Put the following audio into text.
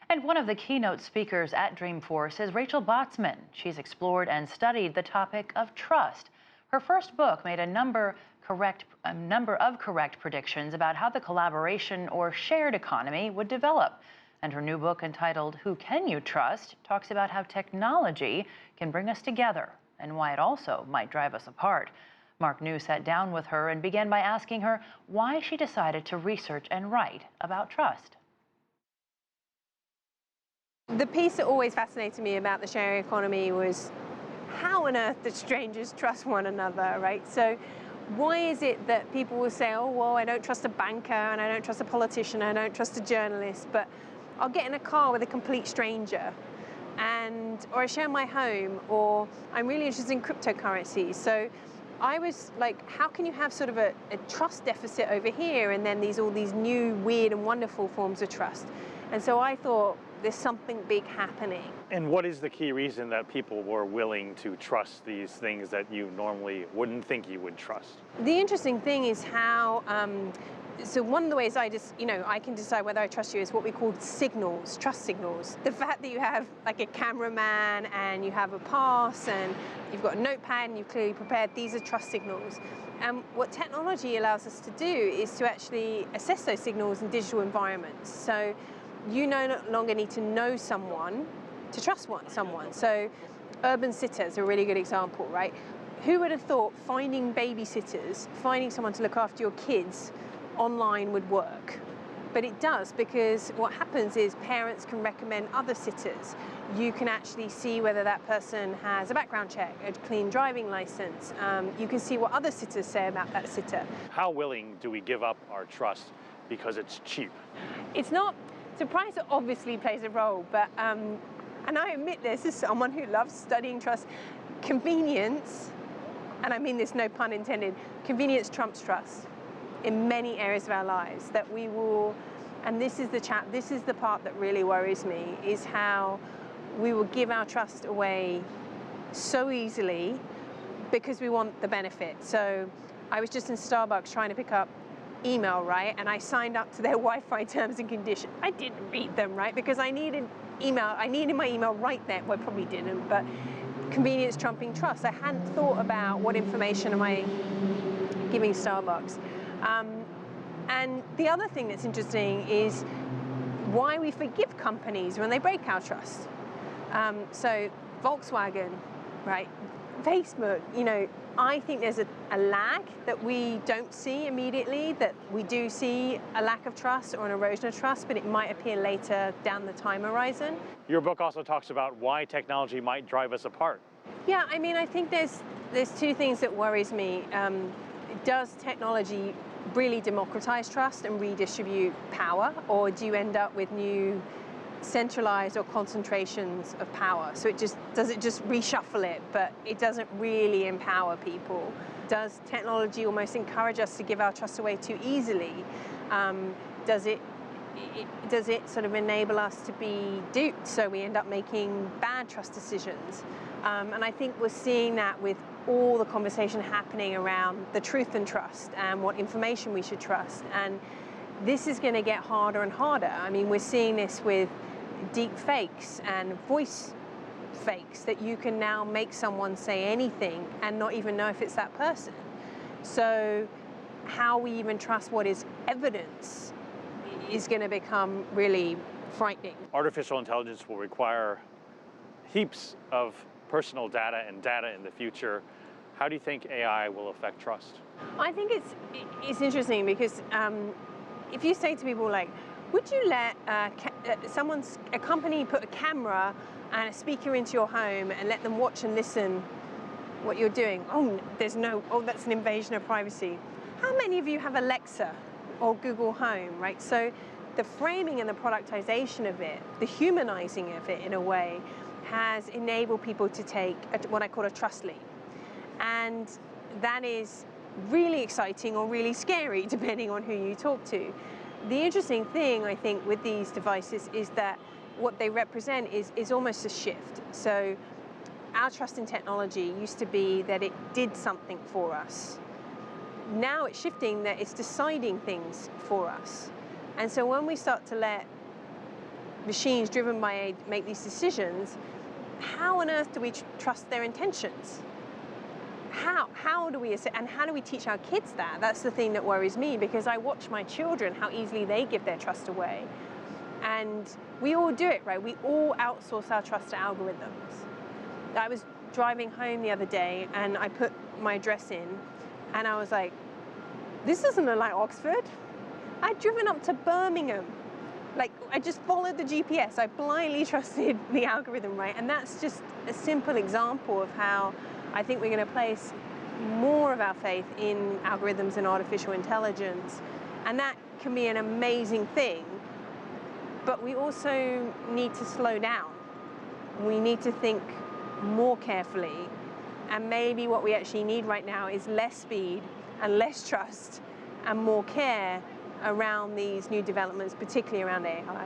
And one of the keynote speakers at Dreamforce is Rachel Botsman. She's explored and studied the topic of trust. Her first book made a number of correct predictions about how the collaboration or shared economy would develop. And her new book, entitled Who Can You Trust?, talks about how technology can bring us together and why it also might drive us apart. Mark New sat down with her and began by asking her why she decided to research and write about trust. The piece that always fascinated me about the sharing economy was how on earth do strangers trust one another, right? So why is it that people will say, oh, well, I don't trust a banker and I don't trust a politician, I don't trust a journalist, but I'll get in a car with a complete stranger, or I share my home, or I'm really interested in cryptocurrencies. So I was like, how can you have sort of a trust deficit over here and then all these new weird and wonderful forms of trust? And so I thought, there's something big happening. And what is the key reason that people were willing to trust these things that you normally wouldn't think you would trust? The interesting thing is how, so one of the ways I can decide whether I trust you is what we call signals, trust signals. The fact that you have like a cameraman and you have a pass and you've got a notepad and you've clearly prepared, these are trust signals. And what technology allows us to do is to actually assess those signals in digital environments. So you no longer need to know someone to trust someone. So urban sitters are a really good example, right? Who would have thought finding babysitters, finding someone to look after your kids online would work? But it does, because what happens is parents can recommend other sitters. You can actually see whether that person has a background check, a clean driving license. You can see what other sitters say about that sitter. How willing do we give up our trust because it's cheap? It's not. So price obviously plays a role, but, and I admit this as someone who loves studying trust, convenience, and I mean this no pun intended, convenience trumps trust in many areas of our lives, that we will, and this is the part that really worries me, is how we will give our trust away so easily because we want the benefit. So I was just in Starbucks trying to pick up email, right? And I signed up to their Wi-Fi terms and conditions. I didn't read them, right? Because I needed my email right there. Well, I probably didn't, but convenience trumping trust. I hadn't thought about what information am I giving Starbucks. And the other thing that's interesting is why we forgive companies when they break our trust. So Volkswagen, right? Facebook, I think there's a lag that we don't see immediately, that we do see a lack of trust or an erosion of trust, but it might appear later down the time horizon. Your book also talks about why technology might drive us apart. Yeah, I mean, I think there's two things that worries me. Does technology really democratize trust and redistribute power, or do you end up with new centralized or concentrations of power? So does it just reshuffle it, but it doesn't really empower people? Does technology almost encourage us to give our trust away too easily? Does it sort of enable us to be duped, so we end up making bad trust decisions? And I think we're seeing that with all the conversation happening around the truth and trust and what information we should trust. And this is going to get harder and harder. I mean, we're seeing this with deep fakes and voice fakes, that you can now make someone say anything and not even know if it's that person. So how we even trust what is evidence is going to become really frightening. Artificial intelligence will require heaps of personal data and data in the future. How do you think AI will affect trust? I think it's interesting because if you say to people like, would you let a company put a camera and a speaker into your home and let them watch and listen what you're doing? Oh, that's an invasion of privacy. How many of you have Alexa or Google Home, right? So the framing and the productization of it, the humanizing of it in a way, has enabled people to take what I call a trust leap. And that is really exciting or really scary, depending on who you talk to. The interesting thing, I think, with these devices is that what they represent is almost a shift. So our trust in technology used to be that it did something for us. Now it's shifting that it's deciding things for us. And so when we start to let machines driven by AI make these decisions, how on earth do we trust their intentions? How do we, and how do we teach our kids that? That's the thing that worries me, because I watch my children, how easily they give their trust away. And we all do it, right? We all outsource our trust to algorithms. I was driving home the other day and I put my address in and I was like, this doesn't look like Oxford. I'd driven up to Birmingham. Like, I just followed the GPS. I blindly trusted the algorithm, right? And that's just a simple example of how I think we're going to place more of our faith in algorithms and artificial intelligence. And that can be an amazing thing. But we also need to slow down. We need to think more carefully. And maybe what we actually need right now is less speed and less trust and more care around these new developments, particularly around AI.